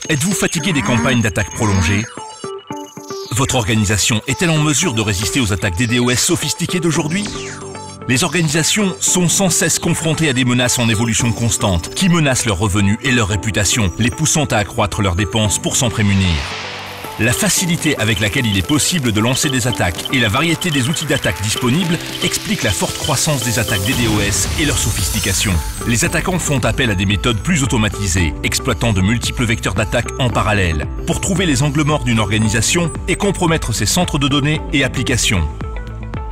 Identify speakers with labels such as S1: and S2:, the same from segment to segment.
S1: Êtes-vous fatigué des campagnes d'attaques prolongées? Votre organisation est-elle en mesure de résister aux attaques DDoS sophistiquées d'aujourd'hui? Les organisations sont sans cesse confrontées à des menaces en évolution constante qui menacent leurs revenus et leur réputation, les poussant à accroître leurs dépenses pour s'en prémunir. La facilité avec laquelle il est possible de lancer des attaques et la variété des outils d'attaque disponibles expliquent la forte croissance des attaques DDoS et leur sophistication. Les attaquants font appel à des méthodes plus automatisées, exploitant de multiples vecteurs d'attaque en parallèle, pour trouver les angles morts d'une organisation et compromettre ses centres de données et applications.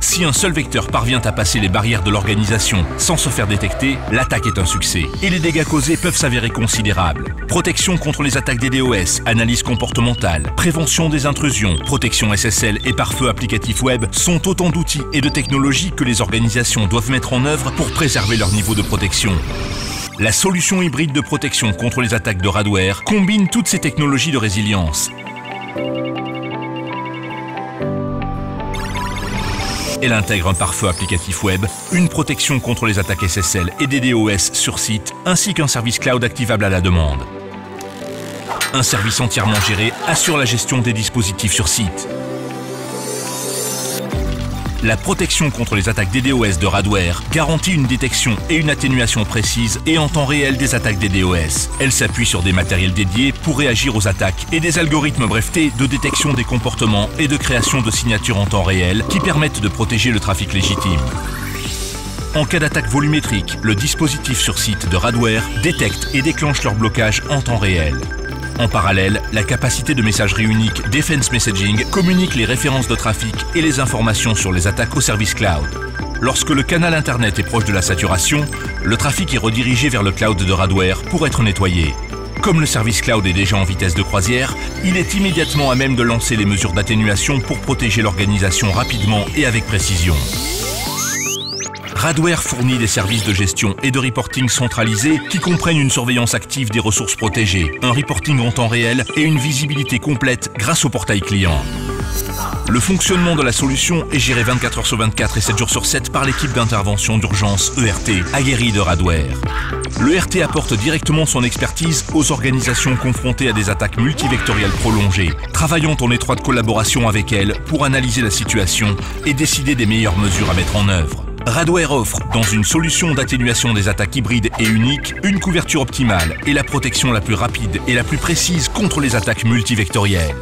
S1: Si un seul vecteur parvient à passer les barrières de l'organisation sans se faire détecter, l'attaque est un succès et les dégâts causés peuvent s'avérer considérables. Protection contre les attaques DDoS, analyse comportementale, prévention des intrusions, protection SSL et pare-feu applicatif web sont autant d'outils et de technologies que les organisations doivent mettre en œuvre pour préserver leur niveau de protection. La solution hybride de protection contre les attaques de Radware combine toutes ces technologies de résilience. Elle intègre un pare-feu applicatif web, une protection contre les attaques SSL et DDoS sur site, ainsi qu'un service cloud activable à la demande. Un service entièrement géré assure la gestion des dispositifs sur site. La protection contre les attaques DDoS de Radware garantit une détection et une atténuation précise et en temps réel des attaques DDoS. Elle s'appuie sur des matériels dédiés pour réagir aux attaques et des algorithmes brevetés de détection des comportements et de création de signatures en temps réel qui permettent de protéger le trafic légitime. En cas d'attaque volumétrique, le dispositif sur site de Radware détecte et déclenche leur blocage en temps réel. En parallèle, la capacité de messagerie unique Defense Messaging communique les références de trafic et les informations sur les attaques au service cloud. Lorsque le canal Internet est proche de la saturation, le trafic est redirigé vers le cloud de Radware pour être nettoyé. Comme le service cloud est déjà en vitesse de croisière, il est immédiatement à même de lancer les mesures d'atténuation pour protéger l'organisation rapidement et avec précision. Radware fournit des services de gestion et de reporting centralisés qui comprennent une surveillance active des ressources protégées, un reporting en temps réel et une visibilité complète grâce au portail client. Le fonctionnement de la solution est géré 24 heures sur 24 et 7 jours sur 7 par l'équipe d'intervention d'urgence ERT, aguerrie de Radware. L'ERT apporte directement son expertise aux organisations confrontées à des attaques multivectorielles prolongées, travaillant en étroite collaboration avec elles pour analyser la situation et décider des meilleures mesures à mettre en œuvre. Radware offre, dans une solution d'atténuation des attaques hybrides et uniques, une couverture optimale et la protection la plus rapide et la plus précise contre les attaques multivectorielles.